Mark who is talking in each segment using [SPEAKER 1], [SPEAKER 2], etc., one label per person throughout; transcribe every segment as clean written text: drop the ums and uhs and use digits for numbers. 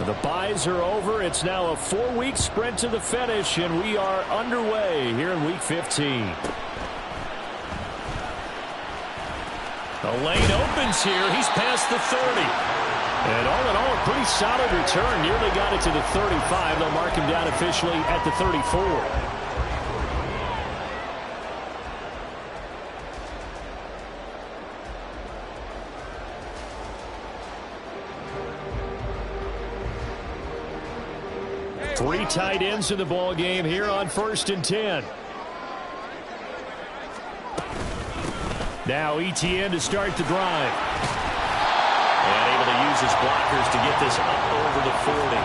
[SPEAKER 1] The byes are over. It's now a 4-week sprint to the finish, and we are underway here in Week 15. The lane opens here. He's past the 30. And all in all, a pretty solid return. Nearly got it to the 35. They'll mark him down officially at the 34. Three tight ends in the ball game here on 1st and 10. Now ETN to start the drive. And able to use his blockers to get this up over the 40.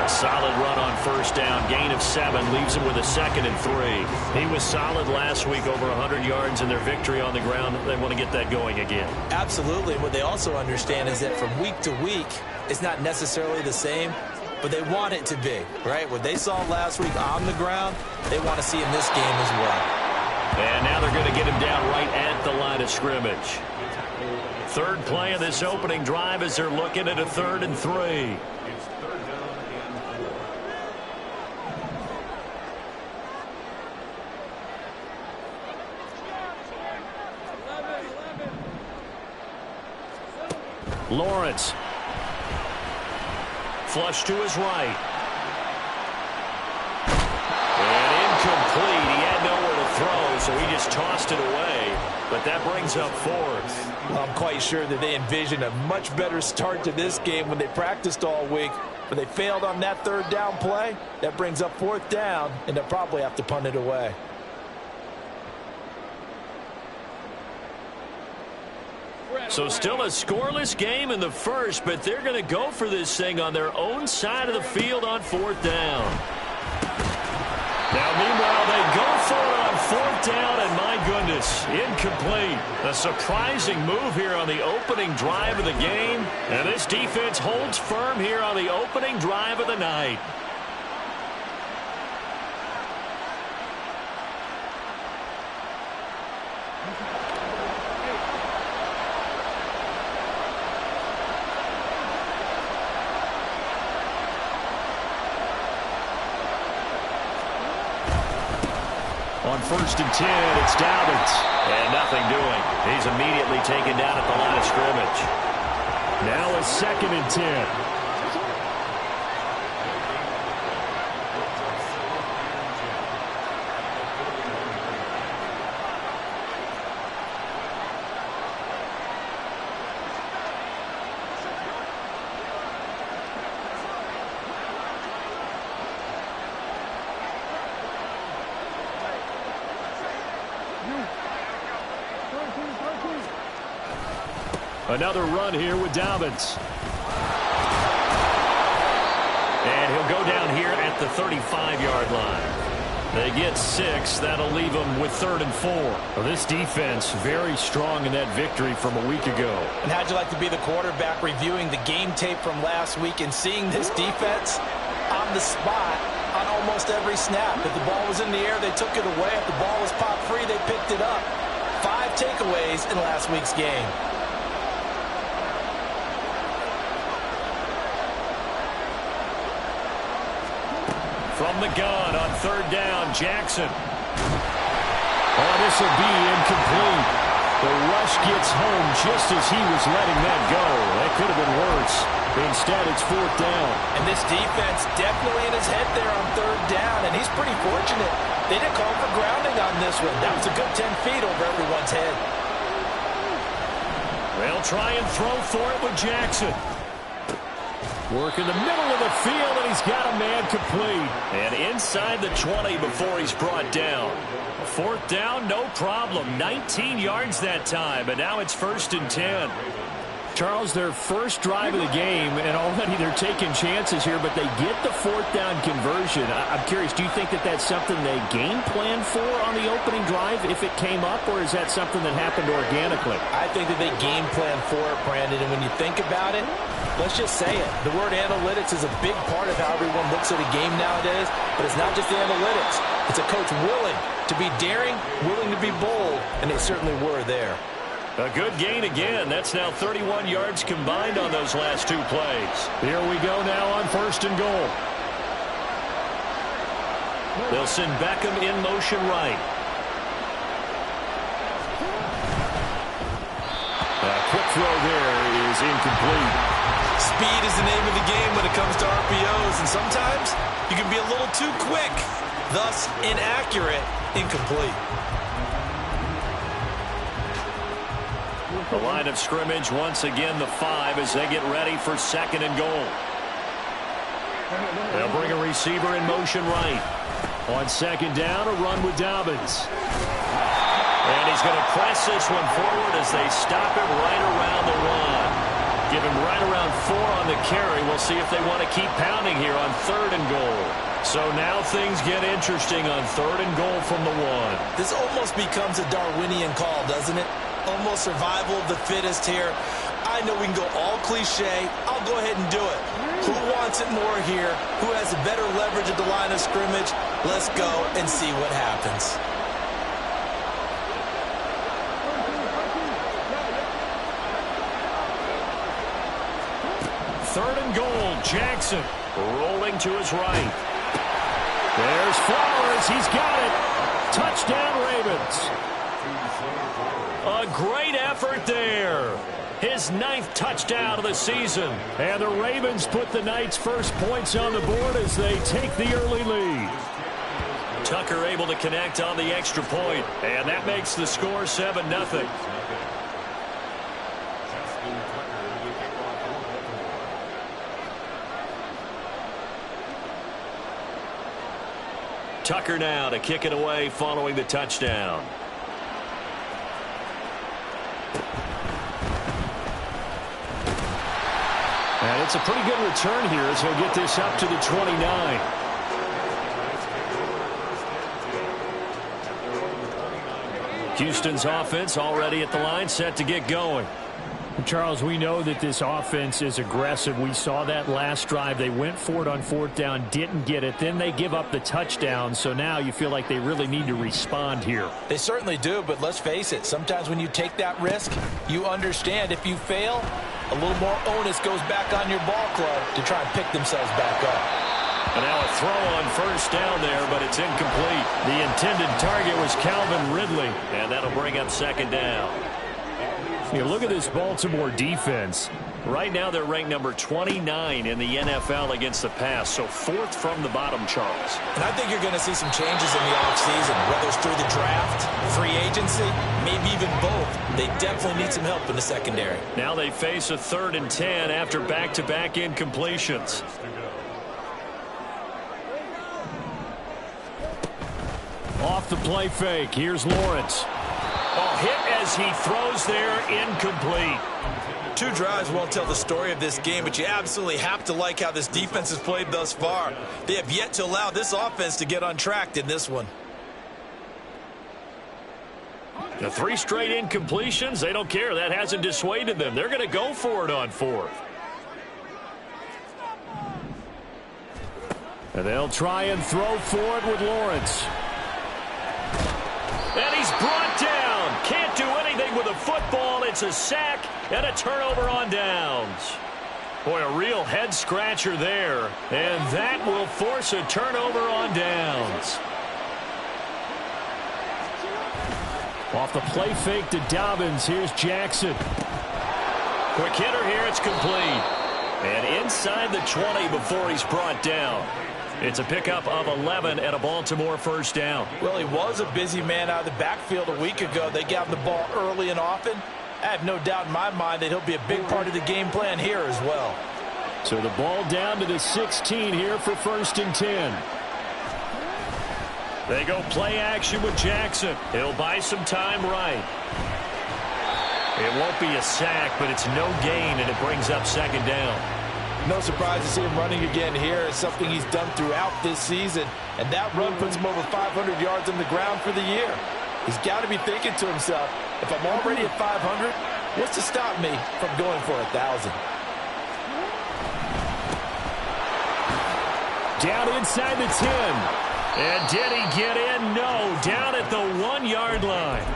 [SPEAKER 1] A solid run on 1st down. Gain of 7 leaves him with a 2nd and 3. He was solid last week, over 100 yards in their victory on the ground. They want to get that going again.
[SPEAKER 2] Absolutely. What they also understand is that from week to week, it's not necessarily the same, but they want it to be, right? What they saw last week on the ground, they want to see in this game as well.
[SPEAKER 1] And now they're going to get him down right at the line of scrimmage. Third play of this opening drive as they're looking at a 3rd and 3. Lawrence. Flush to his right. And incomplete. He had nowhere to throw, so he just tossed it away. But that brings up 4th.
[SPEAKER 2] I'm quite sure that they envisioned a much better start to this game when they practiced all week. But they failed on that 3rd down play. That brings up 4th down, and they'll probably have to punt it away.
[SPEAKER 1] So still a scoreless game in the first, but they're going to go for this thing on their own side of the field on 4th down. Now, meanwhile, they go for it on 4th down, and my goodness, incomplete. A surprising move here on the opening drive of the game, and this defense holds firm here on the opening drive of the night. On 1st and 10, it's Dobbins. And nothing doing. He's immediately taken down at the line of scrimmage. Now a 2nd and 10. Another run here with Dobbins. And he'll go down here at the 35-yard line. They get 6. That'll leave them with 3rd and 4. Well, this defense very strong in that victory from a week ago.
[SPEAKER 2] And how'd you like to be the quarterback reviewing the game tape from last week and seeing this defense on the spot on almost every snap? If the ball was in the air, they took it away. If the ball was popped free, they picked it up. 5 takeaways in last week's game.
[SPEAKER 1] From the gun on 3rd down, Jackson. Oh, this will be incomplete. The rush gets home just as he was letting that go. That could have been worse. Instead, it's 4th down.
[SPEAKER 2] And this defense definitely in his head there on 3rd down, and he's pretty fortunate. They didn't call for grounding on this one. That was a good 10 feet over everyone's head.
[SPEAKER 1] They'll try and throw for it with Jackson. Work in the middle of the field, and he's got a man complete. And inside the 20 before he's brought down. 4th down, no problem. 19 yards that time, and now it's 1st and 10. Charles, their first drive of the game, and already they're taking chances here, but they get the 4th down conversion. I'm curious, do you think that that's something they game planned for on the opening drive if it came up, or is that something that happened organically?
[SPEAKER 2] I think that they game planned for it, Brandon, and when you think about it, let's just say it. The word analytics is a big part of how everyone looks at a game nowadays, but it's not just the analytics. It's a coach willing to be daring, willing to be bold, and they certainly were there.
[SPEAKER 1] A good gain again. That's now 31 yards combined on those last two plays. Here we go now on 1st and goal. They'll send Beckham in motion right. A quick throw there is incomplete.
[SPEAKER 2] Speed is the name of the game when it comes to RPOs, and sometimes you can be a little too quick, thus inaccurate, incomplete.
[SPEAKER 1] The line of scrimmage, once again, the 5 as they get ready for 2nd and goal. They'll bring a receiver in motion right. On 2nd down, a run with Dobbins. And he's going to press this one forward as they stop him right around the 1. Give him right around 4 on the carry. We'll see if they want to keep pounding here on 3rd and goal. So now things get interesting on 3rd and goal from the 1.
[SPEAKER 2] This almost becomes a Darwinian call, doesn't it? Almost survival of the fittest here. I know we can go all cliche. I'll go ahead and do it. Who wants it more here? Who has a better leverage at the line of scrimmage? Let's go and see what happens.
[SPEAKER 1] Third and goal, Jackson rolling to his right. There's Flowers. He's got it. Touchdown, Ravens. A great effort there. His 9th touchdown of the season. And the Ravens put the Knights' first points on the board as they take the early lead. Tucker able to connect on the extra point, and that makes the score 7-0. Tucker now to kick it away following the touchdown. And it's a pretty good return here as he'll get this up to the 29. Houston's offense already at the line, set to get going.
[SPEAKER 3] Charles, we know that this offense is aggressive. We saw that last drive. They went for it on 4th down, didn't get it. Then they give up the touchdown. So now you feel like they really need to respond here.
[SPEAKER 2] They certainly do, but let's face it. Sometimes when you take that risk, you understand if you fail, a little more onus goes back on your ball club to try and pick themselves back up.
[SPEAKER 1] And now a throw on 1st down there, but it's incomplete. The intended target was Calvin Ridley, and that'll bring up 2nd down.
[SPEAKER 3] You look at this Baltimore defense.
[SPEAKER 1] Right now they're ranked number 29 in the NFL against the pass, so 4th from the bottom, Charles.
[SPEAKER 2] And I think you're going to see some changes in the offseason, whether it's through the draft, free agency, maybe even both. They definitely need some help in the secondary.
[SPEAKER 1] Now they face a 3rd and 10 after back-to-back incompletions.
[SPEAKER 3] Off the play fake, here's Lawrence.
[SPEAKER 1] Oh, hit as he throws there, incomplete.
[SPEAKER 2] 2 drives won't tell the story of this game, but you absolutely have to like how this defense has played thus far. They have yet to allow this offense to get on track in this one.
[SPEAKER 1] The 3 straight incompletions, they don't care. That hasn't dissuaded them. They're going to go for it on 4th.
[SPEAKER 3] And they'll try and throw for it with Lawrence.
[SPEAKER 1] And he's brought down. Can't do anything with a football. It's a sack and a turnover on downs. Boy, a real head-scratcher there. And that will force a turnover on downs.
[SPEAKER 3] Off the play fake to Dobbins. Here's Jackson.
[SPEAKER 1] Quick hitter here. It's complete. And inside the 20 before he's brought down. It's a pickup of 11 and a Baltimore 1st down.
[SPEAKER 2] Well, he was a busy man out of the backfield a week ago. They got him the ball early and often. I have no doubt in my mind that he'll be a big part of the game plan here as well.
[SPEAKER 3] So the ball down to the 16 here for 1st and 10.
[SPEAKER 1] They go play action with Jackson. He'll buy some time right. It won't be a sack, but it's no gain, and it brings up 2nd down.
[SPEAKER 2] No surprise to see him running again here. It's something he's done throughout this season. And that run puts him over 500 yards on the ground for the year. He's got to be thinking to himself, if I'm already at 500, what's to stop me from going for 1,000?
[SPEAKER 3] Down inside the 10.
[SPEAKER 1] And did he get in? No. Down at the 1-yard line.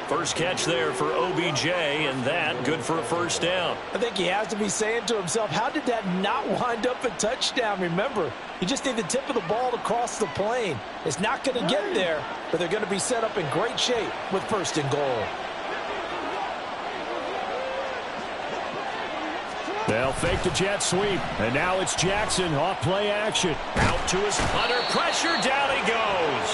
[SPEAKER 1] First catch there for OBJ, and that good for a first down.
[SPEAKER 2] I think he has to be saying to himself, how did that not wind up a touchdown? Remember, you just need the tip of the ball to cross the plane. It's not going to get there, but they're going to be set up in great shape with first and goal.
[SPEAKER 3] They'll fake the jet sweep, and now it's Jackson off play action.
[SPEAKER 1] Out to his under pressure, down he goes.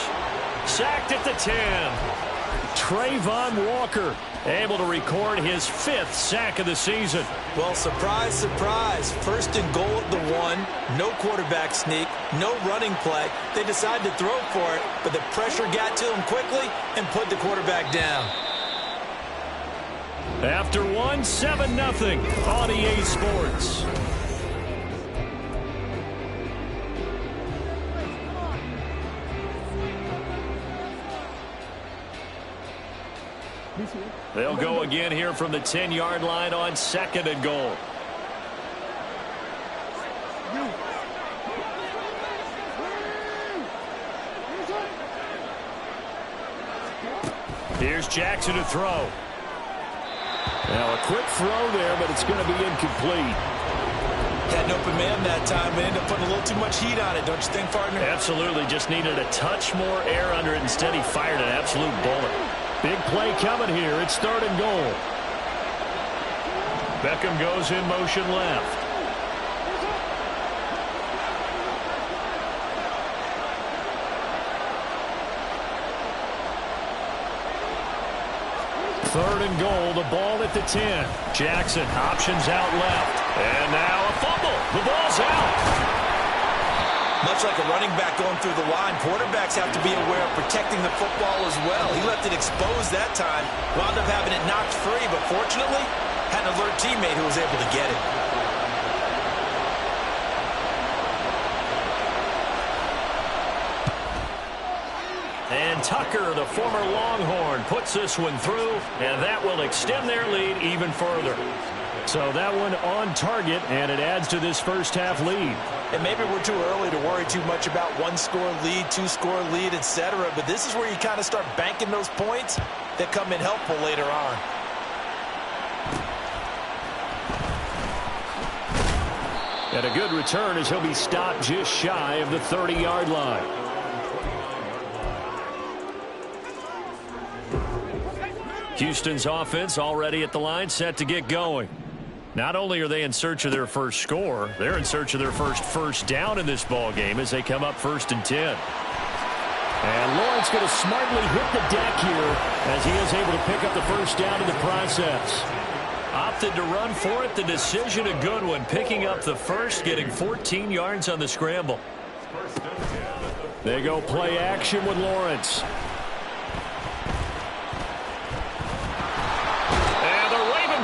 [SPEAKER 1] Sacked at the 10. Trayvon Walker able to record his 5th sack of the season.
[SPEAKER 2] Well, surprise, surprise. First and goal at the 1. No quarterback sneak. No running play. They decided to throw for it, but the pressure got to him quickly and put the quarterback down.
[SPEAKER 1] After 1, 7-0 on EA Sports. They'll go again here from the 10-yard line on 2nd and goal. Here's Jackson to throw.
[SPEAKER 3] Now a quick throw there, but it's going to be incomplete.
[SPEAKER 2] Had an open man that time, but ended up putting a little too much heat on it, don't you think, partner?
[SPEAKER 1] Absolutely. Just needed a touch more air under it. Instead, he fired an absolute bullet.
[SPEAKER 3] Big play coming here. It's 3rd and goal.
[SPEAKER 1] Beckham goes in motion left. Third and goal, the ball at the 10. Jackson options out left. And now a fumble. The ball's out.
[SPEAKER 2] Much like a running back going through the line, quarterbacks have to be aware of protecting the football as well. He left it exposed that time, wound up having it knocked free, but fortunately, had an alert teammate who was able to get it.
[SPEAKER 1] And Tucker, the former Longhorn, puts this one through, and that will extend their lead even further.
[SPEAKER 3] So that one on target, and it adds to this first half lead.
[SPEAKER 2] And maybe we're too early to worry too much about 1-score lead, 2-score lead, etc. But this is where you kind of start banking those points that come in helpful later on.
[SPEAKER 3] And a good return as he'll be stopped just shy of the 30-yard line.
[SPEAKER 1] Houston's offense already at the line, set to get going. Not only are they in search of their first score, they're in search of their first down in this ball game as they come up 1st and 10.
[SPEAKER 3] And Lawrence going to smartly hit the deck here as he is able to pick up the first down in the process.
[SPEAKER 1] Opted to run for it. The decision a good one. Picking up the first, getting 14 yards on the scramble.
[SPEAKER 3] They go play action with Lawrence.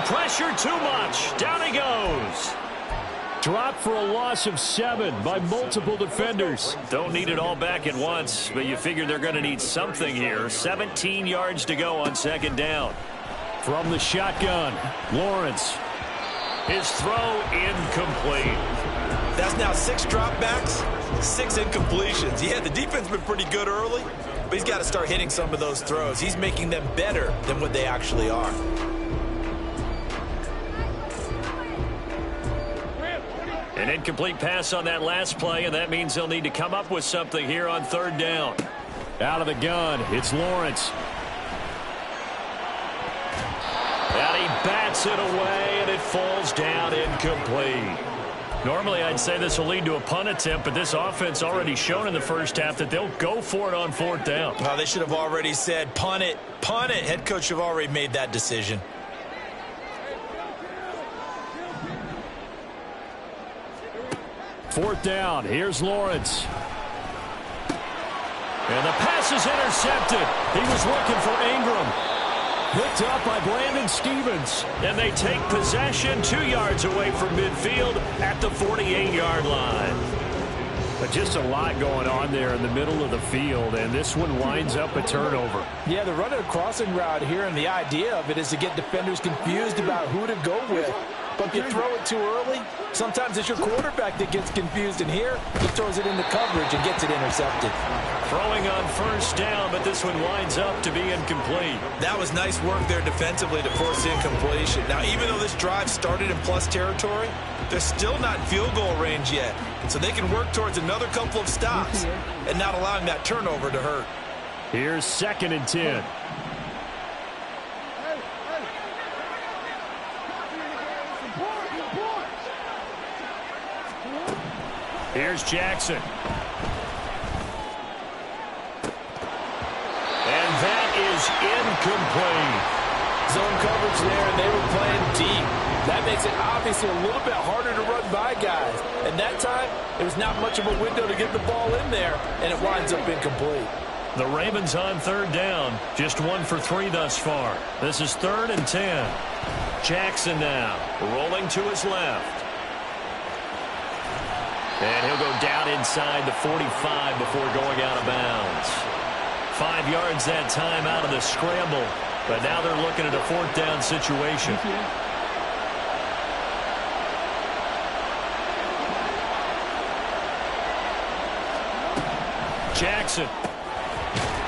[SPEAKER 1] Pressure too much. Down he goes.
[SPEAKER 3] Dropped for a loss of 7 by multiple defenders.
[SPEAKER 1] Don't need it all back at once, but you figure they're going to need something here. 17 yards to go on 2nd down.
[SPEAKER 3] From the shotgun, Lawrence.
[SPEAKER 1] His throw incomplete.
[SPEAKER 2] That's now 6 dropbacks, 6 incompletions. Yeah, the defense has been pretty good early, but he's got to start hitting some of those throws. He's making them better than what they actually are.
[SPEAKER 1] An incomplete pass on that last play, and that means they'll need to come up with something here on 3rd down.
[SPEAKER 3] Out of the gun, it's Lawrence.
[SPEAKER 1] And he bats it away, and it falls down incomplete. Normally, I'd say this will lead to a punt attempt, but this offense already shown in the first half that they'll go for it on 4th down.
[SPEAKER 2] Oh, they should have already said, punt it, punt it. Head coach have already made that decision.
[SPEAKER 3] 4th down. Here's Lawrence.
[SPEAKER 1] And the pass is intercepted. He was looking for Ingram.
[SPEAKER 3] Picked up by Brandon Stevens.
[SPEAKER 1] And they take possession 2 yards away from midfield at the 48-yard line.
[SPEAKER 3] But just a lot going on there in the middle of the field, and this one winds up a turnover.
[SPEAKER 2] Yeah, they're running a crossing route here, and the idea of it is to get defenders confused about who to go with. But if you throw it too early, sometimes it's your quarterback that gets confused. And here, he throws it into coverage and gets it intercepted.
[SPEAKER 1] Throwing on first down, but this one winds up to be incomplete.
[SPEAKER 2] That was nice work there defensively to force incompletion. Now, even though this drive started in plus territory, they're still not in field goal range yet. So they can work towards another couple of stops and not allowing that turnover to hurt.
[SPEAKER 3] Here's 2nd and 10. Here's Jackson.
[SPEAKER 1] And that is incomplete.
[SPEAKER 2] Zone coverage there, and they were playing deep. That makes it obviously a little bit harder to run by guys. And that time, it was not much of a window to get the ball in there, and it winds up incomplete.
[SPEAKER 1] The Ravens on 3rd down. Just 1 for 3 thus far. This is 3rd and 10. Jackson now rolling to his left. And he'll go down inside the 45 before going out of bounds. 5 yards that time out of the scramble. But now they're looking at a 4th down situation. Jackson.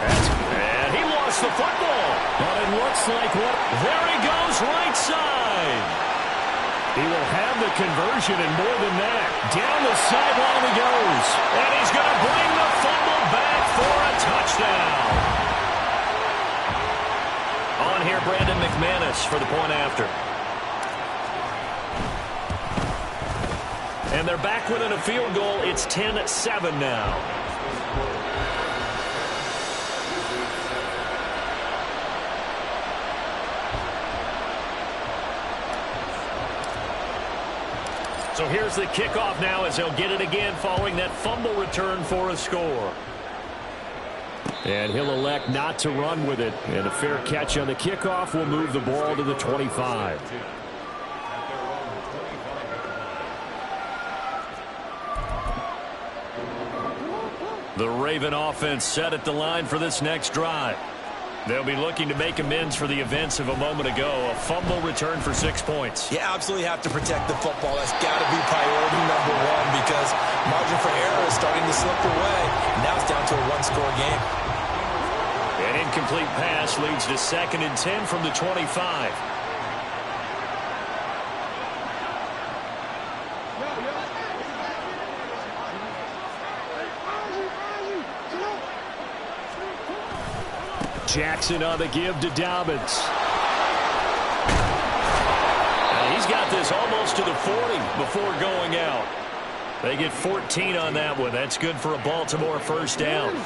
[SPEAKER 1] And he lost the football. But it looks like what? There he goes, right side. He will have the conversion and more than that. Down the sideline he goes. And he's going to bring the fumble back for a touchdown. On here, Brandon McManus for the point after. And they're back within a field goal. It's 10-7 now. So here's the kickoff now as they'll get it again following that fumble return for a score.
[SPEAKER 3] And he'll elect not to run with it. And a fair catch on the kickoff will move the ball to the 25.
[SPEAKER 1] The Raven offense set at the line for this next drive. They'll be looking to make amends for the events of a moment ago. A fumble return for 6 points.
[SPEAKER 2] You absolutely have to protect the football. That's got to be priority number 1 because margin for error is starting to slip away. Now it's down to a 1-score game.
[SPEAKER 1] An incomplete pass leads to 2nd and 10 from the 25.
[SPEAKER 3] Jackson on the give to Dobbins.
[SPEAKER 1] And he's got this almost to the 40 before going out. They get 14 on that one. That's good for a Baltimore first down.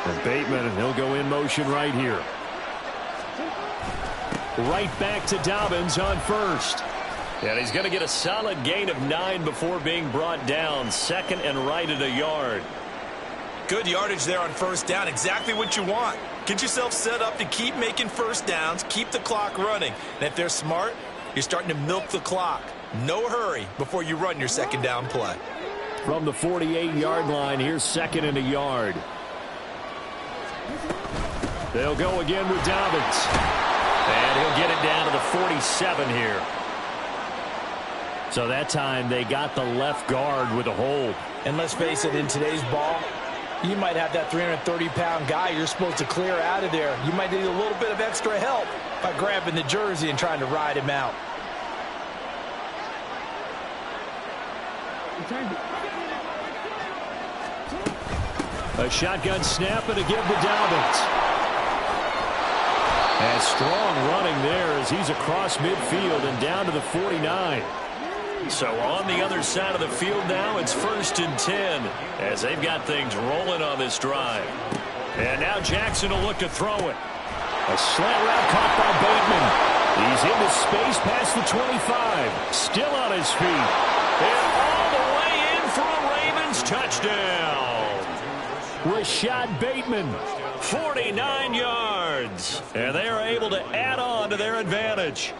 [SPEAKER 3] And Bateman, and he'll go in motion right here. Right back to Dobbins on first.
[SPEAKER 1] And he's going to get a solid gain of 9 before being brought down. 2nd and right at a yard.
[SPEAKER 2] Good yardage there on first down. Exactly what you want. Get yourself set up to keep making first downs, keep the clock running. And if they're smart, you're starting to milk the clock. No hurry before you run your 2nd down play.
[SPEAKER 3] From the 48-yard line, here's 2nd and a yard. They'll go again with Dobbins.
[SPEAKER 1] And he'll get it down to the 47 here.
[SPEAKER 3] So that time they got the left guard with a hold.
[SPEAKER 2] And let's face it, in today's ball, you might have that 330-pound guy you're supposed to clear out of there. You might need a little bit of extra help by grabbing the jersey and trying to ride him out.
[SPEAKER 3] A shotgun snap and a give to Dobbins. And strong running there as he's across midfield and down to the 49.
[SPEAKER 1] So on the other side of the field now, it's 1st and 10 as they've got things rolling on this drive. And now Jackson will look to throw it.
[SPEAKER 3] A slant route caught by Bateman. He's into space past the 25. Still on his feet.
[SPEAKER 1] And all the way in for a Ravens touchdown.
[SPEAKER 3] Rashad Bateman.
[SPEAKER 1] 49 yards. And they are able to add on to their advantage.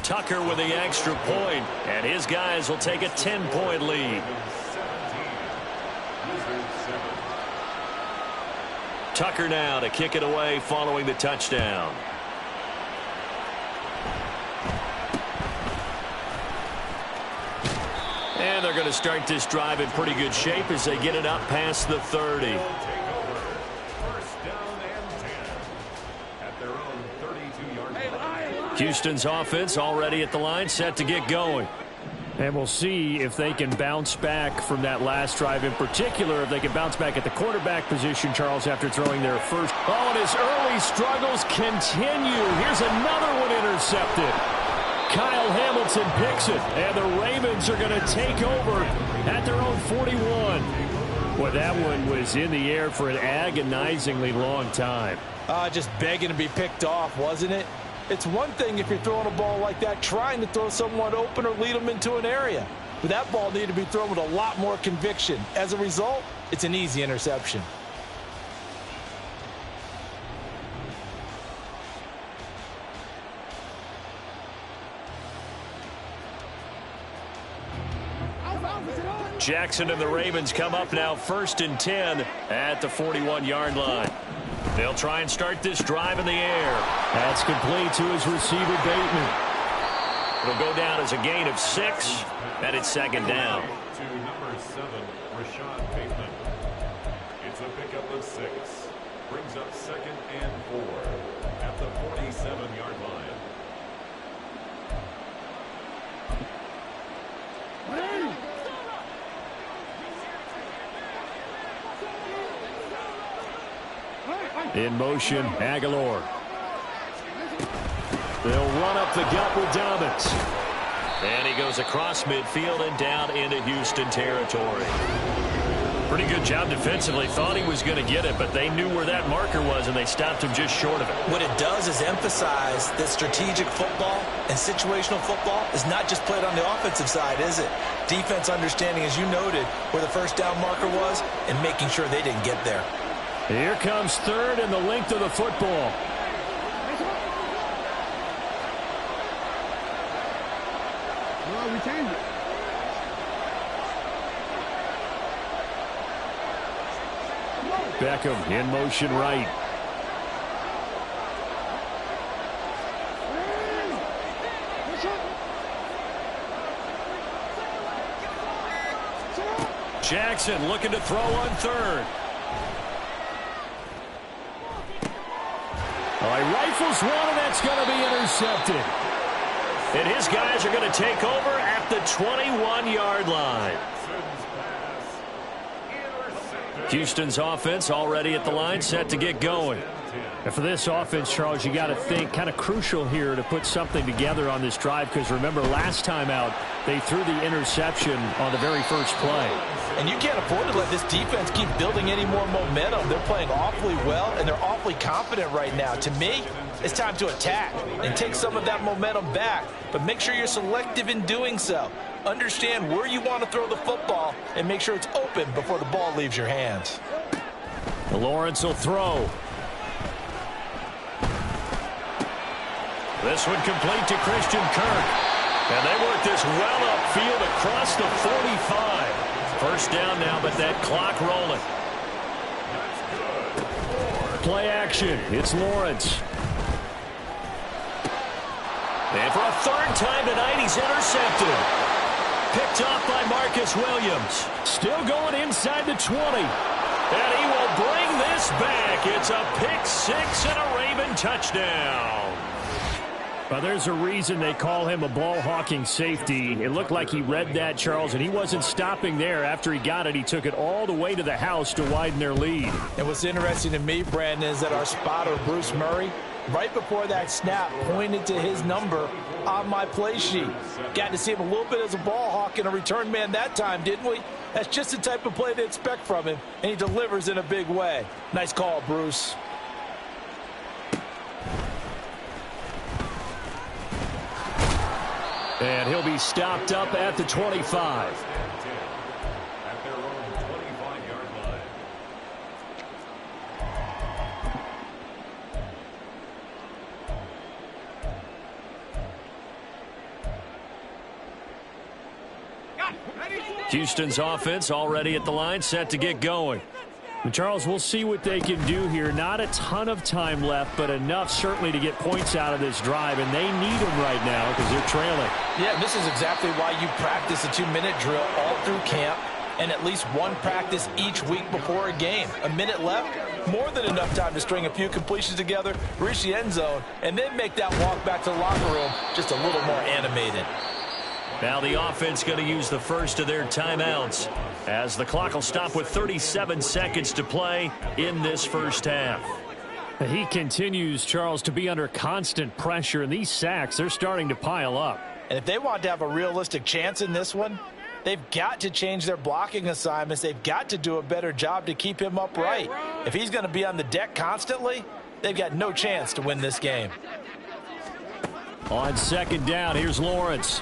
[SPEAKER 1] Tucker with the extra point, and his guys will take a 10-point lead. Tucker now to kick it away following the touchdown. And they're going to start this drive in pretty good shape as they get it up past the 30. Houston's offense already at the line, set to get going.
[SPEAKER 3] And we'll see if they can bounce back from that last drive, in particular if they can bounce back at the quarterback position, Charles, after throwing their first. Oh, and his early struggles continue. Here's another one intercepted. Kyle Hamilton picks it, and the Ravens are going to take over at their own 41. Well, that one was in the air for an agonizingly long time.
[SPEAKER 2] Just begging to be picked off, wasn't it? It's one thing if you're throwing a ball like that, trying to throw someone open or lead them into an area. But that ball needed to be thrown with a lot more conviction. As a result, it's an easy interception.
[SPEAKER 1] Jackson and the Ravens come up now 1st and 10 at the 41-yard line. They'll try and start this drive in the air.
[SPEAKER 3] That's complete to his receiver, Bateman.
[SPEAKER 1] It'll go down as a gain of 6, and it's 2nd down.
[SPEAKER 4] To number 7, Rashad Bateman. It's a pickup of 6. Brings up 2nd and 4 at the 47-yard line.
[SPEAKER 3] In motion, Aguilar. They'll run up the gut with Dobbins.
[SPEAKER 1] And he goes across midfield and down into Houston territory. Pretty good job defensively. Thought he was going to get it, but they knew where that marker was, and they stopped him just short of it.
[SPEAKER 2] What it does is emphasize that strategic football and situational football is not just played on the offensive side, is it? Defense understanding, as you noted, where the first down marker was and making sure they didn't get there.
[SPEAKER 3] Here comes 3rd and the length of the football. Beckham in motion right.
[SPEAKER 1] Jackson looking to throw on 3rd.
[SPEAKER 3] He rifles one, and that's going to be intercepted.
[SPEAKER 1] And his guys are going to take over at the 21-yard line. Houston's offense already at the line, set to get going.
[SPEAKER 3] And for this offense, Charles, you got to think kind of crucial here to put something together on this drive, because remember last time out they threw the interception on the very first play.
[SPEAKER 2] And you can't afford to let this defense keep building any more momentum. They're playing awfully well, and they're awfully confident right now. To me, it's time to attack and take some of that momentum back. But make sure you're selective in doing so. Understand where you want to throw the football and make sure it's open before the ball leaves your hands.
[SPEAKER 3] Lawrence will throw.
[SPEAKER 1] This one complete to Christian Kirk. And they work this well upfield across the 45. First down now, but that clock rolling.
[SPEAKER 3] Play action. It's Lawrence.
[SPEAKER 1] And for a 3rd time tonight, he's intercepted. Picked off by Marcus Williams.
[SPEAKER 3] Still going inside the 20.
[SPEAKER 1] And he will bring this back. It's a pick 6 and a Raven touchdown.
[SPEAKER 3] Well, there's a reason they call him a ball-hawking safety. It looked like he read that, Charles, and he wasn't stopping there. After he got it, he took it all the way to the house to widen their lead.
[SPEAKER 2] And what's interesting to me, Brandon, is that our spotter, Bruce Murray, right before that snap, pointed to his number on my play sheet. Got to see him a little bit as a ball hawk and a return man that time, didn't we? That's just the type of play they expect from him, and he delivers in a big way. Nice call, Bruce.
[SPEAKER 3] And he'll be stopped up at the 25.
[SPEAKER 4] At their own 25-yard line.
[SPEAKER 1] Houston's offense already at the line, set to get going.
[SPEAKER 3] Charles, we'll see what they can do here. Not a ton of time left, but enough certainly to get points out of this drive, and they need them right now because they're trailing.
[SPEAKER 2] Yeah, this is exactly why you practice a 2-minute drill all through camp and at least one practice each week before a game. A minute left, more than enough time to string a few completions together, reach the end zone, and then make that walk back to the locker room just a little more animated.
[SPEAKER 1] Now the offense going to use the first of their timeouts as the clock will stop with 37 seconds to play in this first half.
[SPEAKER 3] He continues, Charles, to be under constant pressure, and these sacks, they're starting to pile up.
[SPEAKER 2] And if they want to have a realistic chance in this one, they've got to change their blocking assignments. They've got to do a better job to keep him upright. If he's going to be on the deck constantly, they've got no chance to win this game.
[SPEAKER 3] On second down, here's Lawrence.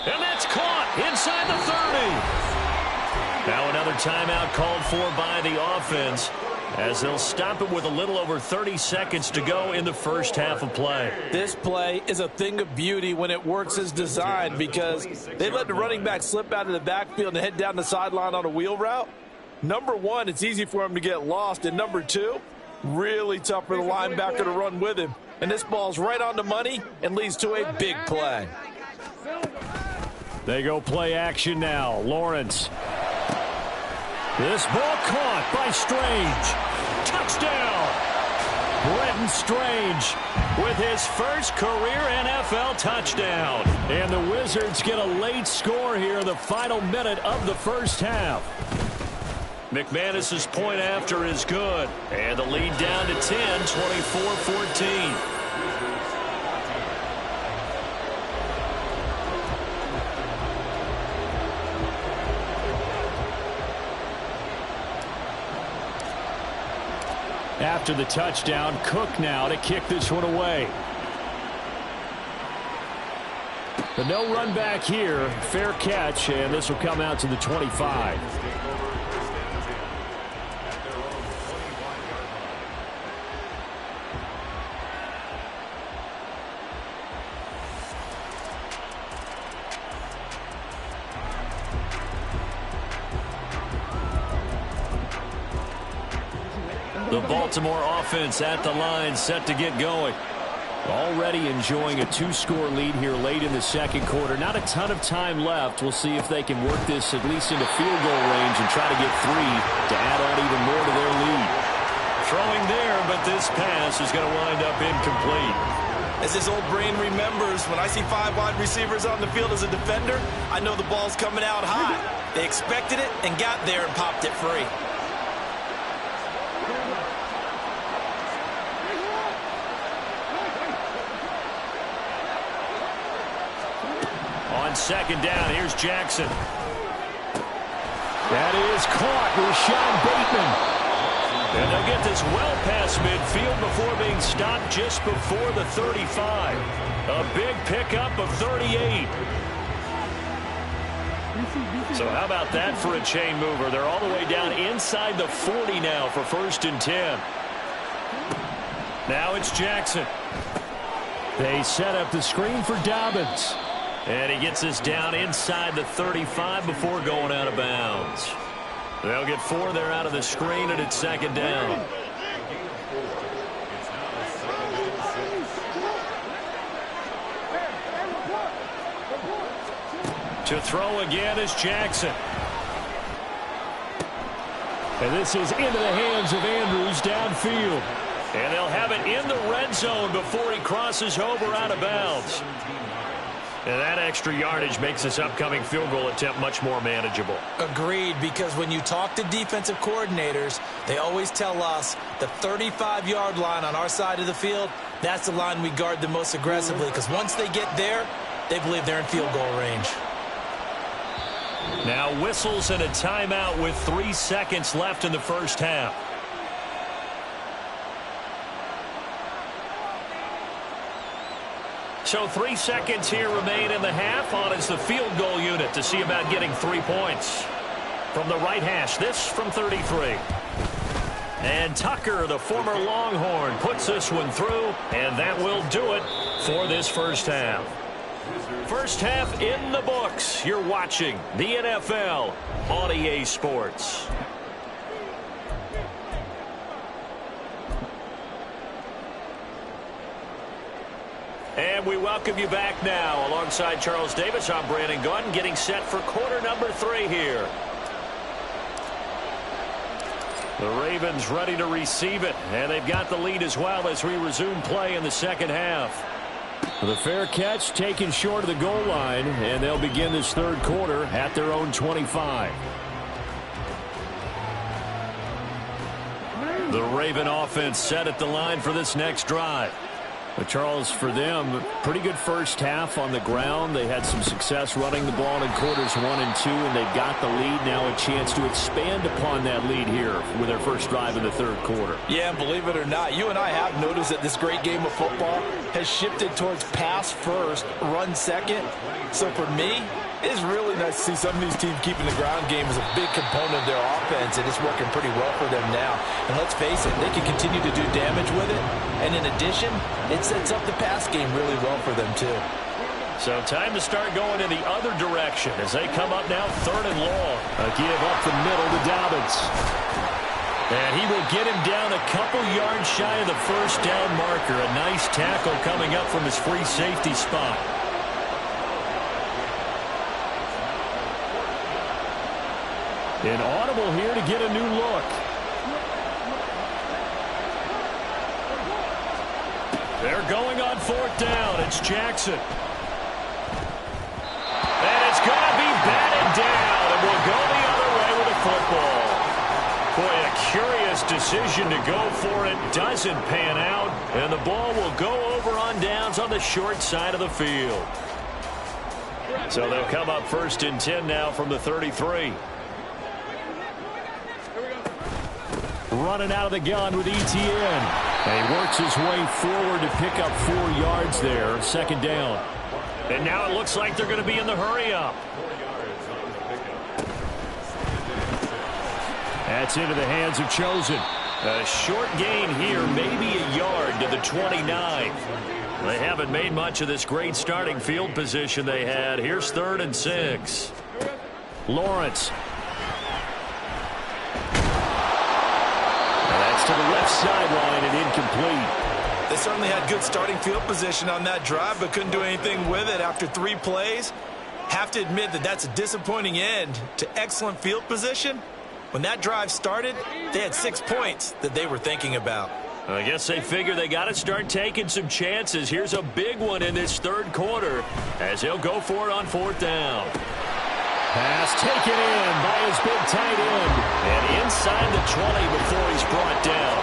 [SPEAKER 1] And that's caught inside the 30. Now another timeout called for by the offense as they'll stop it with a little over 30 seconds to go in the first half of play.
[SPEAKER 2] This play is a thing of beauty when it works as designed because they let the running back slip out of the backfield and head down the sideline on a wheel route. Number one, it's easy for him to get lost. And number two, really tough for the linebacker to run with him. And this ball's right on the money and leads to a big play.
[SPEAKER 3] They go play action now. Lawrence. This ball caught by Strange. Touchdown! Brenton Strange with his first career NFL touchdown. And the Wizards get a late score here in the final minute of the first half.
[SPEAKER 1] McManus's point after is good. And the lead down to 10, 24-14.
[SPEAKER 3] After the touchdown, Cook now to kick this one away. The no run back here, fair catch, and this will come out to the 25.
[SPEAKER 1] The Baltimore offense at the line, set to get going.
[SPEAKER 3] Already enjoying a 2-score lead here late in the second quarter. Not a ton of time left. We'll see if they can work this at least into field goal range and try to get 3 to add on even more to their lead.
[SPEAKER 1] Throwing there, but this pass is going to wind up incomplete.
[SPEAKER 2] As his old brain remembers, when I see 5 wide receivers on the field as a defender, I know the ball's coming out high. They expected it and got there and popped it free.
[SPEAKER 1] On second down, here's Jackson.
[SPEAKER 3] That is caught. Rashad Bateman.
[SPEAKER 1] And they'll get this well past midfield before being stopped just before the 35. A big pickup of 38. So how about that for a chain mover? They're all the way down inside the 40 now for 1st and 10. Now it's Jackson.
[SPEAKER 3] They set up the screen for Dobbins.
[SPEAKER 1] And he gets this down inside the 35 before going out of bounds. They'll get 4 there out of the screen, and it's second down. To throw again is Jackson.
[SPEAKER 3] And this is into the hands of Andrews downfield.
[SPEAKER 1] And they'll have it in the red zone before he crosses over out of bounds. And that extra yardage makes this upcoming field goal attempt much more manageable.
[SPEAKER 2] Agreed, because when you talk to defensive coordinators, they always tell us the 35-yard line on our side of the field, that's the line we guard the most aggressively, because once they get there, they believe they're in field goal range.
[SPEAKER 1] Now whistles and a timeout with 3 seconds left in the first half. So 3 seconds here remain in the half. On is the field goal unit to see about getting 3 points. From the right hash, this from 33. And Tucker, the former Longhorn, puts this one through, and that will do it for this first half. First half in the books. You're watching the NFL on EA Sports. And we welcome you back now. Alongside Charles Davis, I'm Brandon Gunn, getting set for quarter number 3 here. The Ravens ready to receive it, and they've got the lead as well as we resume play in the second half.
[SPEAKER 3] The fair catch taken short of the goal line, and they'll begin this third quarter at their own 25. The Raven offense set at the line for this next drive. But Charles, for them, pretty good first half on the ground. They had some success running the ball in quarters 1 and 2, and they've got the lead. Now a chance to expand upon that lead here with their first drive in the third quarter.
[SPEAKER 2] Yeah, believe it or not, you and I have noticed that this great game of football has shifted towards pass first, run second. So for me, it's really nice to see some of these teams keeping the ground game as a big component of their offense, and it's working pretty well for them now. And let's face it, they can continue to do damage with it. And in addition, it sets up the pass game really well for them too.
[SPEAKER 1] So time to start going in the other direction as they come up now third and long.
[SPEAKER 3] A give up the middle to Dobbins.
[SPEAKER 1] And he will get him down a couple yards shy of the first down marker. A nice tackle coming up from his free safety spot.
[SPEAKER 3] An audible here to get a new look.
[SPEAKER 1] They're going on fourth down. It's Jackson. And it's going to be batted down. And we'll go the other way with the football. Boy, a curious decision to go for it. Doesn't pan out. And the ball will go over on downs on the short side of the field. So they'll come up first and 10 now from the 33.
[SPEAKER 3] Running out of the gun with Etienne. And he works his way forward to pick up 4 yards there. Second down.
[SPEAKER 1] And now it looks like they're going to be in the hurry-up.
[SPEAKER 3] That's into the hands of Chosen.
[SPEAKER 1] A short gain here, maybe a yard to the 29. They haven't made much of this great starting field position they had. Here's 3rd and 6.
[SPEAKER 3] Lawrence. To the left sideline and incomplete.
[SPEAKER 2] They certainly had good starting field position on that drive, but couldn't do anything with it after 3 plays. Have to admit that that's a disappointing end to excellent field position. When that drive started, they had 6 points that they were thinking about.
[SPEAKER 1] I guess they figure they got to start taking some chances. Here's a big one in this third quarter as he'll go for it on 4th down.
[SPEAKER 3] Pass taken in by his big tight end.
[SPEAKER 1] And inside the 20 before he's brought down.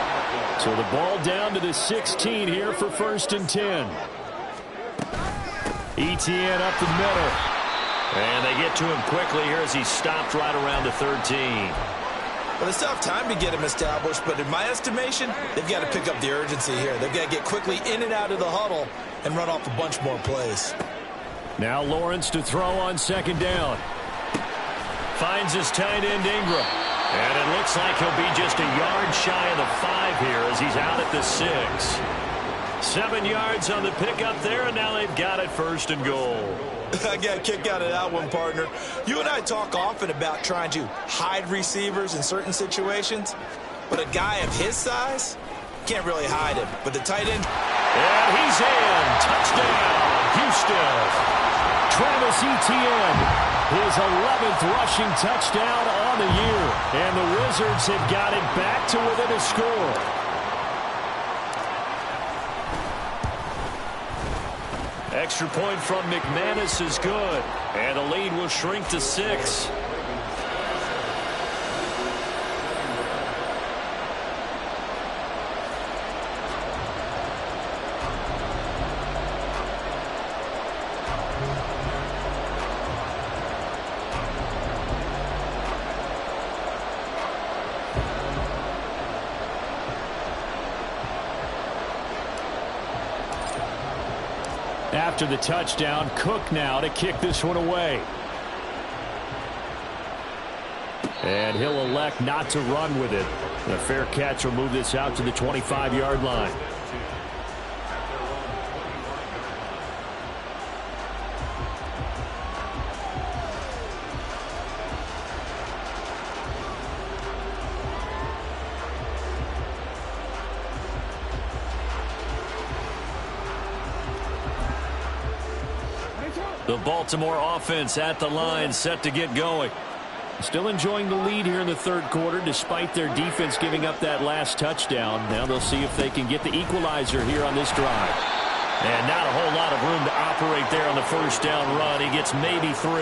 [SPEAKER 3] So the ball down to the 16 here for 1st and 10. Etienne up the middle.
[SPEAKER 1] And they get to him quickly here as he's stopped right around the 13.
[SPEAKER 2] Well, they still have time to get him established, but in my estimation, they've got to pick up the urgency here. They've got to get quickly in and out of the huddle and run off a bunch more plays.
[SPEAKER 3] Now Lawrence to throw on 2nd down.
[SPEAKER 1] Finds his tight end Ingram. And it looks like he'll be just a yard shy of the 5 here as he's out at the 6. 7 yards on the pickup there, and now they've got it 1st and goal.
[SPEAKER 2] I got a kick out of that one, partner. You and I talk often about trying to hide receivers in certain situations, but a guy of his size can't really hide him. But the tight end...
[SPEAKER 1] And he's in. Touchdown, Houston.
[SPEAKER 3] Travis Etienne, his 11th rushing touchdown on the year. And the Wizards have got it back to within a score.
[SPEAKER 1] Extra point from McManus is good. And the lead will shrink to 6.
[SPEAKER 3] After the touchdown, Cook now to kick this one away. And he'll elect not to run with it. A fair catch will move this out to the 25-yard line.
[SPEAKER 1] The Baltimore offense at the line, set to get going.
[SPEAKER 3] Still enjoying the lead here in the third quarter, despite their defense giving up that last touchdown. Now they'll see if they can get the equalizer here on this drive.
[SPEAKER 1] And not a whole lot of room to operate there on the first down run. He gets maybe 3.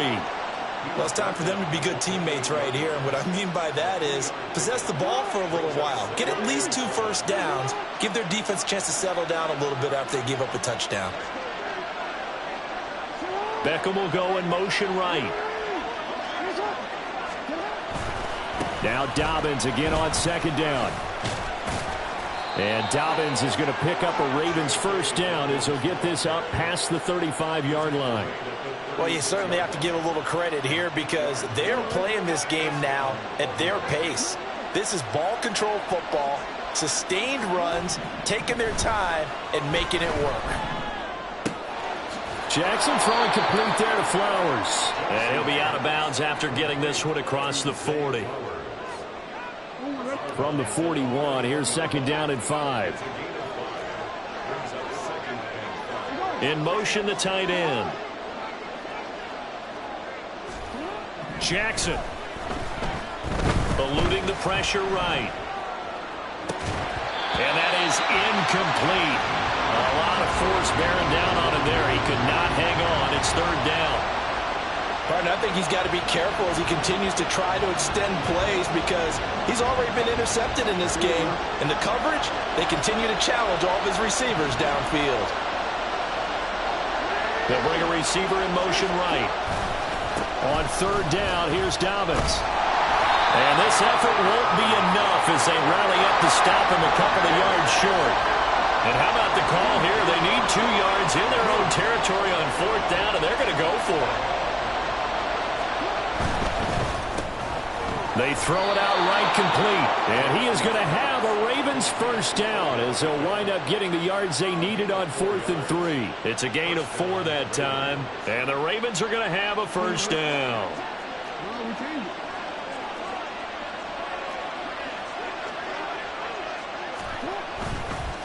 [SPEAKER 2] Well, it's time for them to be good teammates right here. And what I mean by that is possess the ball for a little while. Get at least 2 first downs. Give their defense a chance to settle down a little bit after they give up a touchdown.
[SPEAKER 1] Beckham will go in motion right.
[SPEAKER 3] Now Dobbins again on second down. And Dobbins is going to pick up a Ravens first down as he'll get this up past the 35-yard line.
[SPEAKER 2] Well, you certainly have to give a little credit here because they're playing this game now at their pace. This is ball control football, sustained runs, taking their time, and making it work.
[SPEAKER 3] Jackson throwing complete there to Flowers.
[SPEAKER 1] And he'll be out of bounds after getting this one across the 40.
[SPEAKER 3] From the 41, here's second down and 5.
[SPEAKER 1] In motion, the tight end. Jackson. Eluding the pressure right. And that is incomplete. A lot of force bearing down on him there. He could not hang on. It's third down.
[SPEAKER 2] Partner, I think he's got to be careful as he continues to try to extend plays because he's already been intercepted in this game. And the coverage, they continue to challenge all of his receivers downfield.
[SPEAKER 1] They'll bring a receiver in motion right.
[SPEAKER 3] On third down, here's Dobbins.
[SPEAKER 1] And this effort won't be enough as they rally up to stop him a couple of yards short. And how about the call here? They need 2 yards in their own territory on fourth down, and they're going to go for it.
[SPEAKER 3] They throw it out right complete. And he is going to have a Ravens first down as they'll wind up getting the yards they needed on 4th and 3.
[SPEAKER 1] It's a gain of 4 that time. And the Ravens are going to have a first down.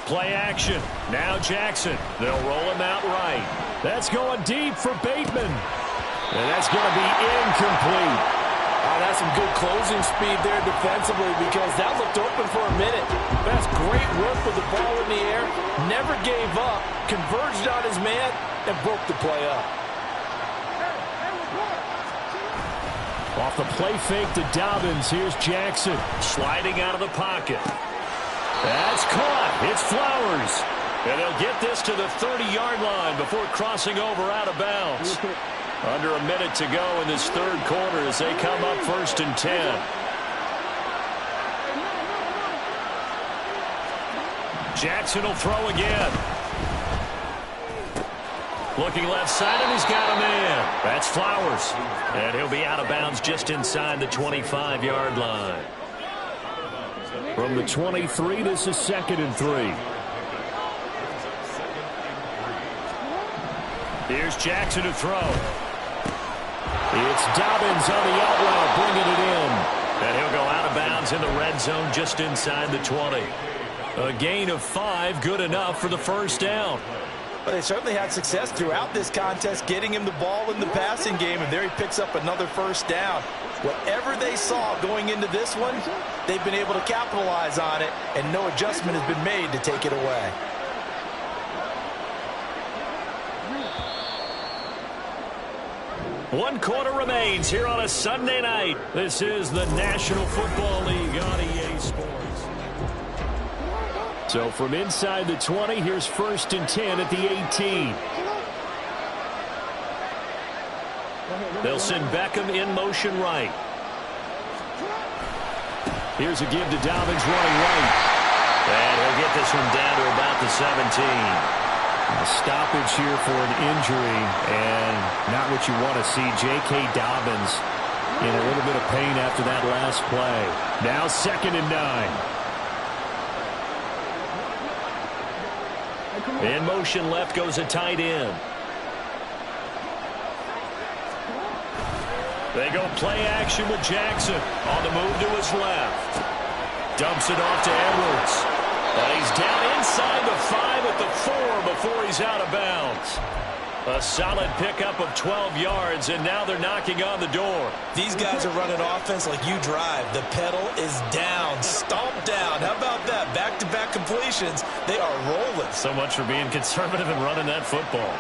[SPEAKER 1] Play action. Now Jackson. They'll roll him out right.
[SPEAKER 3] That's going deep for Bateman. And that's going to be incomplete.
[SPEAKER 2] Oh, that's some good closing speed there defensively because that looked open for a minute. That's great work with the ball in the air. Never gave up, converged on his man, and broke the play up.
[SPEAKER 3] Off the play fake to Dobbins, here's Jackson.
[SPEAKER 1] Sliding out of the pocket. That's caught. It's Flowers. And they'll get this to the 30-yard line before crossing over out of bounds. Under a minute to go in this third quarter as they come up 1st and 10. Jackson will throw again. Looking left side, and he's got a man. That's Flowers. And he'll be out of bounds just inside the 25-yard line.
[SPEAKER 3] From the 23, this is 2nd and 3.
[SPEAKER 1] Here's Jackson to throw.
[SPEAKER 3] It's Dobbins on the out route, bringing it in.
[SPEAKER 1] And he'll go out of bounds in the red zone just inside the 20. A gain of 5, good enough for the first down.
[SPEAKER 2] But they certainly had success throughout this contest, getting him the ball in the passing game, and there he picks up another first down. Whatever they saw going into this one, they've been able to capitalize on it, and no adjustment has been made to take it away.
[SPEAKER 1] One quarter remains here on a Sunday night. This is the National Football League on EA Sports.
[SPEAKER 3] So from inside the 20, here's 1st and 10 at the 18.
[SPEAKER 1] They'll send Beckham in motion right.
[SPEAKER 3] Here's a give to Dobbins running right.
[SPEAKER 1] And he'll get this one down to about the 17.
[SPEAKER 3] A stoppage here for an injury, and not what you want to see. J.K. Dobbins in a little bit of pain after that last play. Now 2nd and 9.
[SPEAKER 1] In motion left goes a tight end. They go play action with Jackson on the move to his left. Dumps it off to Edwards. And he's down inside the 5 at the 4 before he's out of bounds. A solid pickup of 12 yards, and now they're knocking on the door.
[SPEAKER 2] These guys are running offense like you drive. The pedal is down, stomped down. How about that? Back-to-back completions. They are rolling.
[SPEAKER 1] So much for being conservative and running that football.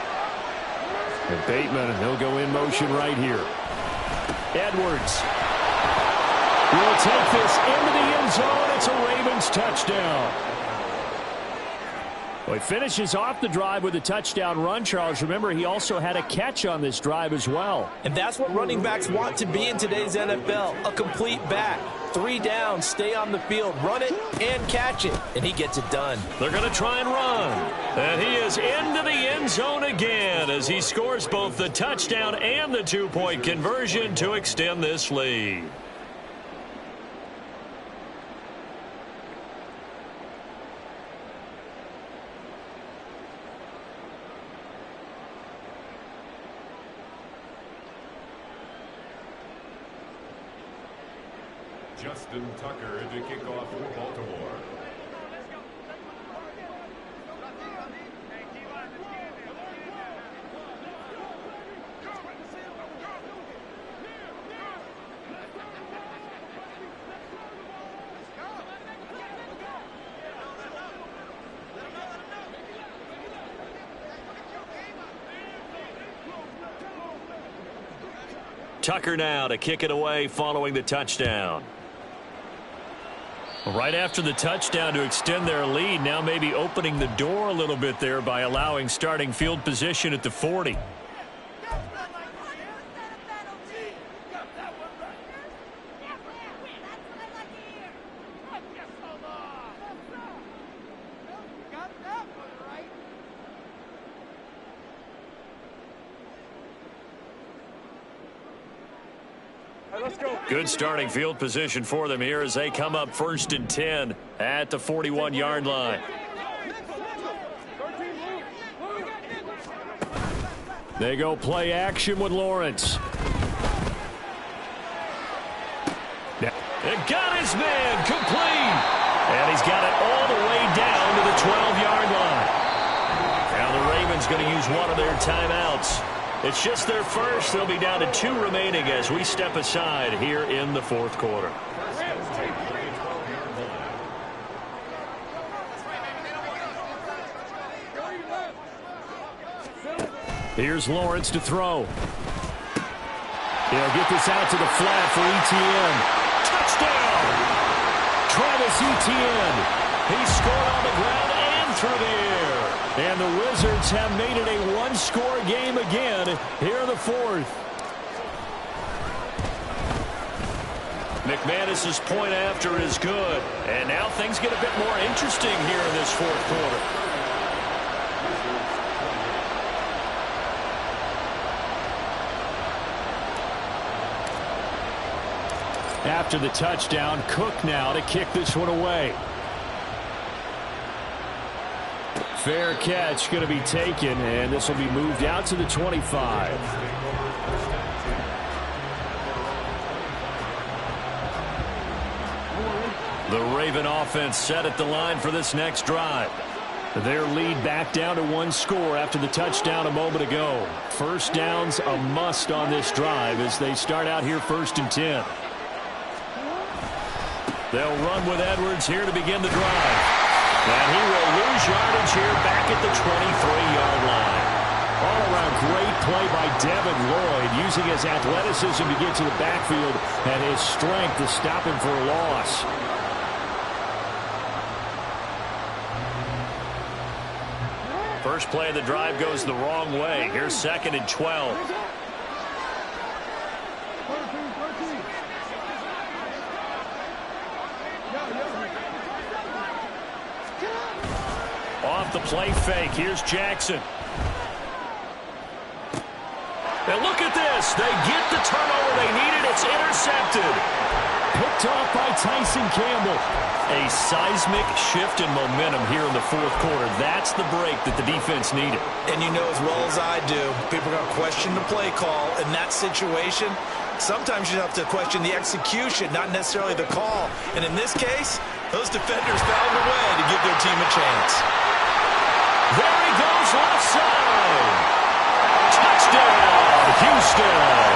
[SPEAKER 3] And Bateman, he'll go in motion right here. Edwards will take this into the end zone. It's a Ravens touchdown. Well, he finishes off the drive with a touchdown run, Charles. Remember, he also had a catch on this drive as well.
[SPEAKER 2] And that's what running backs want to be in today's NFL, a complete back. 3 downs, stay on the field, run it, and catch it. And he gets it done.
[SPEAKER 1] They're going to try and run. And he is into the end zone again as he scores both the touchdown and the 2-point conversion to extend this lead.
[SPEAKER 4] Justin Tucker to kick off for Baltimore.
[SPEAKER 1] Tucker now to kick it away following the touchdown. Right after the touchdown to extend their lead, now maybe opening the door a little bit there by allowing starting field position at the 40. Good starting field position for them here as they come up 1st and 10 at the 41-yard line.
[SPEAKER 3] They go play action with Lawrence.
[SPEAKER 1] It got his man complete. And he's got it all the way down to the 12-yard line. Now the Ravens going to use one of their timeouts. It's just their first. They'll be down to 2 remaining as we step aside here in the 4th quarter.
[SPEAKER 3] Here's Lawrence to throw. He'll get this out to the flat for Etienne.
[SPEAKER 1] Touchdown!
[SPEAKER 3] Travis Etienne.
[SPEAKER 1] He scored on the ground and through the air.
[SPEAKER 3] And the Wizards have made it a one-score game again here in the 4th.
[SPEAKER 1] McManus's point after is good. And now things get a bit more interesting here in this 4th quarter.
[SPEAKER 3] After the touchdown, Cook now to kick this one away. Fair catch going to be taken, and this will be moved out to the 25.
[SPEAKER 1] The Raven offense set at the line for this next drive.
[SPEAKER 3] Their lead back down to 1 score after the touchdown a moment ago. First down's a must on this drive as they start out here 1st and 10.
[SPEAKER 1] They'll run with Edwards here to begin the drive. And he will lose yardage here back at the 23-yard line.
[SPEAKER 3] All-around great play by Devin Lloyd, using his athleticism to get to the backfield and his strength to stop him for a loss.
[SPEAKER 1] First play of the drive goes the wrong way. Here's 2nd and 12. Off the play fake. Here's Jackson. And look at this. They get the turnover they needed. It's intercepted.
[SPEAKER 3] Picked off by Tyson Campbell.
[SPEAKER 1] A seismic shift in momentum here in the 4th quarter. That's the break that the defense needed.
[SPEAKER 2] And you know as well as I do, people are going to question the play call. In that situation, sometimes you have to question the execution, not necessarily the call. And in this case, those defenders found a way to give their team a chance.
[SPEAKER 1] There he goes left side. Houston.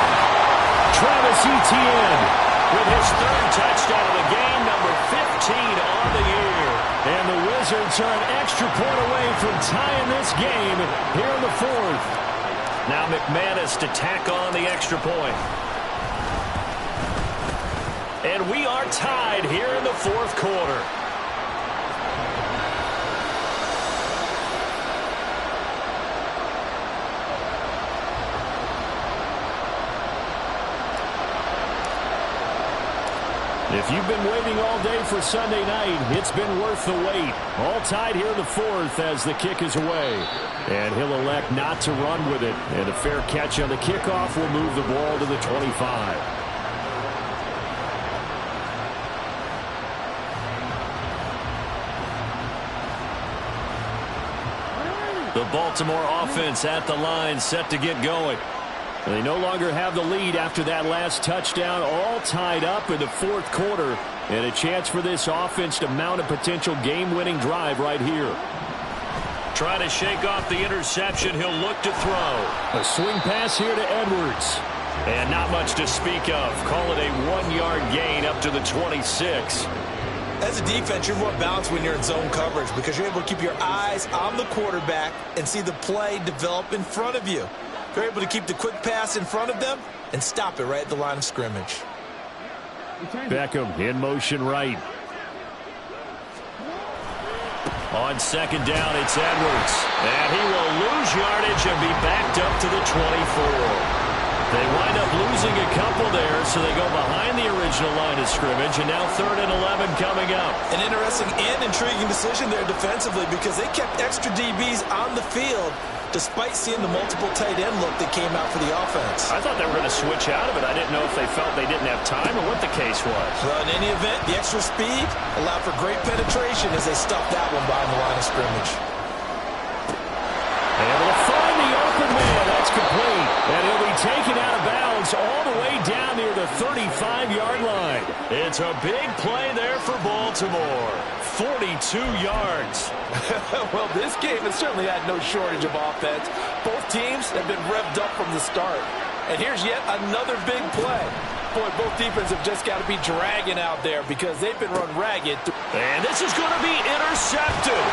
[SPEAKER 1] Travis Etienne with his third touchdown of the game, number 15 on the year. And the Wizards are an extra point away from tying this game here in the fourth. Now McManus to tack on the extra point. And we are tied here in the fourth quarter. If you've been waiting all day for Sunday night, it's been worth the wait. All tied here in the fourth as the kick is away. And he'll elect not to run with it. And a fair catch on the kickoff will move the ball to the 25. The Baltimore offense at the line, set to get going. They no longer have the lead after that last touchdown, all tied up in the fourth quarter, and a chance for this offense to mount a potential game-winning drive right here. Trying to shake off the interception, he'll look to throw. A swing pass here to Edwards. And not much to speak of. Call it a 1-yard gain up to the 26.
[SPEAKER 2] As a defense, you're more balanced when you're in zone coverage because you're able to keep your eyes on the quarterback and see the play develop in front of you. You're able to keep the quick pass in front of them and stop it right at the line of scrimmage.
[SPEAKER 3] Beckham in motion right.
[SPEAKER 1] On second down, it's Edwards. And he will lose yardage and be backed up to the 24. They wind up losing a couple there, so they go behind the original line of scrimmage, and now 3rd and 11 coming up.
[SPEAKER 2] An interesting and intriguing decision there defensively because they kept extra DBs on the field despite seeing the multiple tight end look that came out for the offense.
[SPEAKER 1] I thought they were going to switch out of it. I didn't know if they felt they didn't have time or what the case was.
[SPEAKER 2] Well, in any event, the extra speed allowed for great penetration as they stuffed that one behind the line of scrimmage.
[SPEAKER 1] Able to find the open man. That's complete. And he'll be taken out of bounds all the way down near the 35-yard line. It's a big play there for Baltimore. 42 yards.
[SPEAKER 5] Well, this game has certainly had no shortage of offense. Both teams have been revved up from the start. And here's yet another big play. Boy, both defenses have just got to be dragging out there because they've been run ragged.
[SPEAKER 1] And this is going to be intercepted.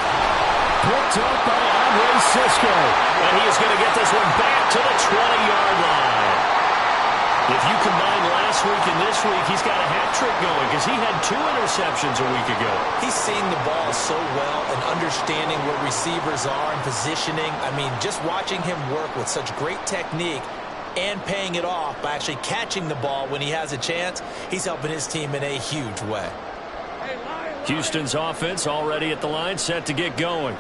[SPEAKER 1] Picked up by Andre Cisco. And he is going to get this one back to the 20-yard line. If you combine last week and this week, he's got a hat trick going because he had 2 interceptions a week ago.
[SPEAKER 2] He's seeing the ball so well and understanding where receivers are and positioning. I mean, just watching him work with such great technique and paying it off by actually catching the ball when he has a chance, he's helping his team in a huge way.
[SPEAKER 1] Houston's offense already at the line, set to get going.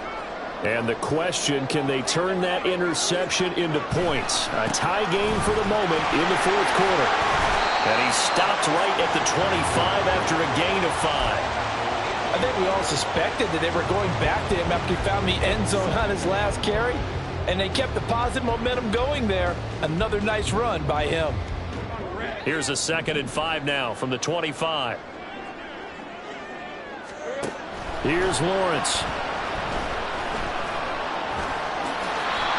[SPEAKER 1] And the question, can they turn that interception into points? A tie game for the moment in the fourth quarter. And he stopped right at the 25 after a gain of 5.
[SPEAKER 5] I think we all suspected that they were going back to him after he found the end zone on his last carry. And they kept the positive momentum going there. Another nice run by him.
[SPEAKER 1] Here's a 2nd and 5 now from the 25. Here's Lawrence.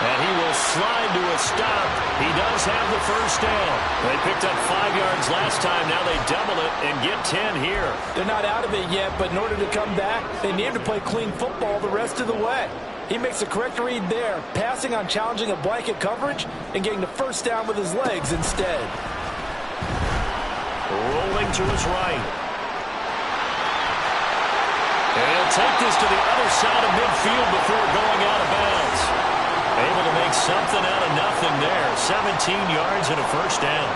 [SPEAKER 1] And he will slide to a stop. He does have the first down. They picked up 5 yards last time. Now they double it and get 10 here.
[SPEAKER 5] They're not out of it yet, but in order to come back, they need to play clean football the rest of the way. He makes the correct read there, passing on challenging a blanket coverage and getting the first down with his legs instead.
[SPEAKER 1] Rolling to his right. And he'll take this to the other side of midfield before going out of bounds. Able to make something out of nothing there. 17 yards and a first down.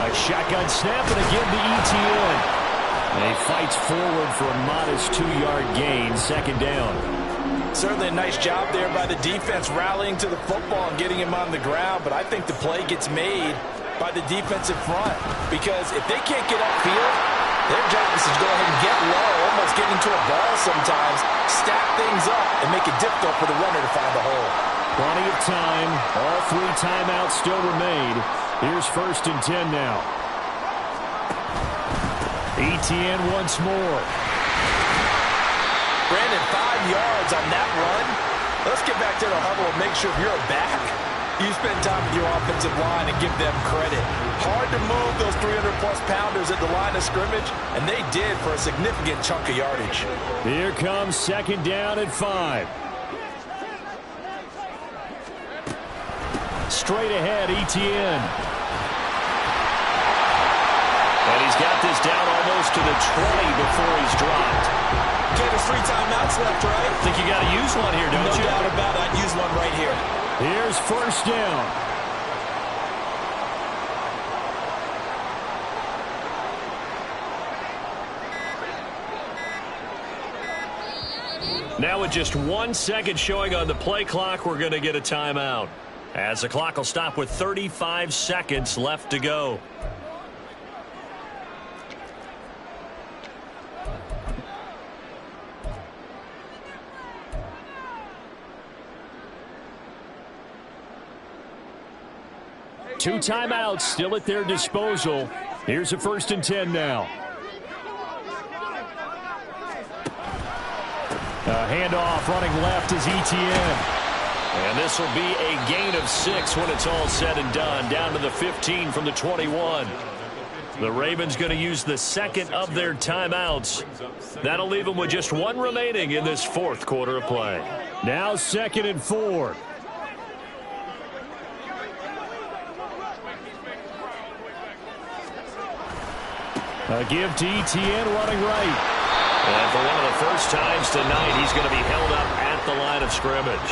[SPEAKER 1] A shotgun snap and again to Etienne. And he fights forward for a modest 2-yard gain. 2nd down.
[SPEAKER 2] Certainly a nice job there by the defense rallying to the football and getting him on the ground. But I think the play gets made by the defensive front. Because if they can't get upfield, their job is to go ahead and get low, almost get into a ball sometimes, stack things up, and make it difficult for the runner to find a hole.
[SPEAKER 1] Plenty of time. All 3 timeouts still remain. Here's 1st and 10 now. Etienne once more.
[SPEAKER 2] Brandon, 5 yards on that run. Let's get back to the huddle and make sure if you're a back, you spend time with your offensive line and give them credit. Hard to move those 300-plus pounders at the line of scrimmage, and they did for a significant chunk of yardage.
[SPEAKER 3] Here comes second down at 5. Straight ahead, Etienne.
[SPEAKER 1] And he's got this down almost to the 20 before he's dropped.
[SPEAKER 2] Okay, there's 3 timeouts left, right?
[SPEAKER 1] I think you got to use one here, don't you?
[SPEAKER 2] No doubt about it. I'd use one right here.
[SPEAKER 3] Here's first down.
[SPEAKER 1] Now with just 1 second showing on the play clock, we're going to get a timeout. As the clock will stop with 35 seconds left to go.
[SPEAKER 3] Two timeouts still at their disposal. Here's a 1st and 10 now. A handoff running left is Etienne.
[SPEAKER 1] And this will be a gain of 6 when it's all said and done. Down to the 15 from the 21. The Ravens going to use the second of their timeouts. That'll leave them with just 1 remaining in this 4th quarter of play.
[SPEAKER 3] Now 2nd and 4. A give to Etienne running right.
[SPEAKER 1] And for one of the first times tonight, he's going to be held up at the line of scrimmage.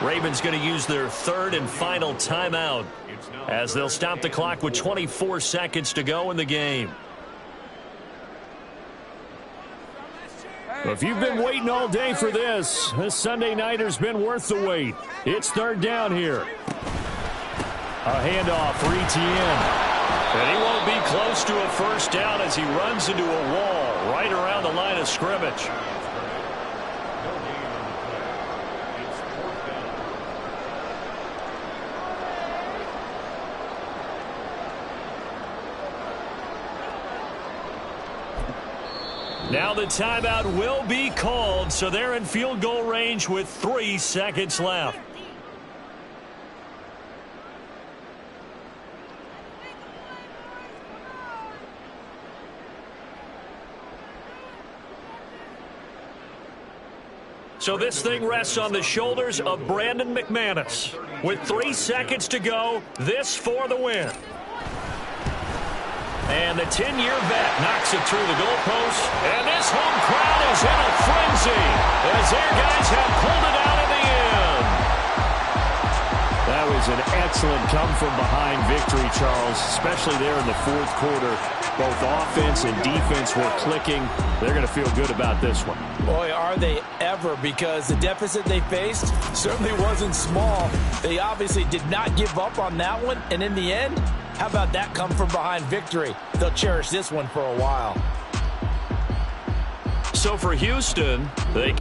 [SPEAKER 1] Ravens going to use their 3rd and final timeout as they'll stop the clock with 24 seconds to go in the game.
[SPEAKER 3] If you've been waiting all day for this Sunday nighter's been worth the wait. It's 3rd down here. A handoff for Etienne.
[SPEAKER 1] And he won't be close to a first down as he runs into a wall right around the line of scrimmage. Now the timeout will be called, so they're in field goal range with 3 seconds left. So this thing rests on the shoulders of Brandon McManus. With 3 seconds to go, this for the win. And the 10-year vet knocks it through the goalpost. And this home crowd is in a frenzy as their guys have pulled it out in the end.
[SPEAKER 3] That was an excellent come-from-behind victory, Charles, especially there in the 4th quarter. Both offense and defense were clicking. They're going to feel good about this one.
[SPEAKER 2] Boy, are they ever, because the deficit they faced certainly wasn't small. They obviously did not give up on that one, and in the end, how about that come-from-behind victory? They'll cherish this one for a while.
[SPEAKER 1] So for Houston, they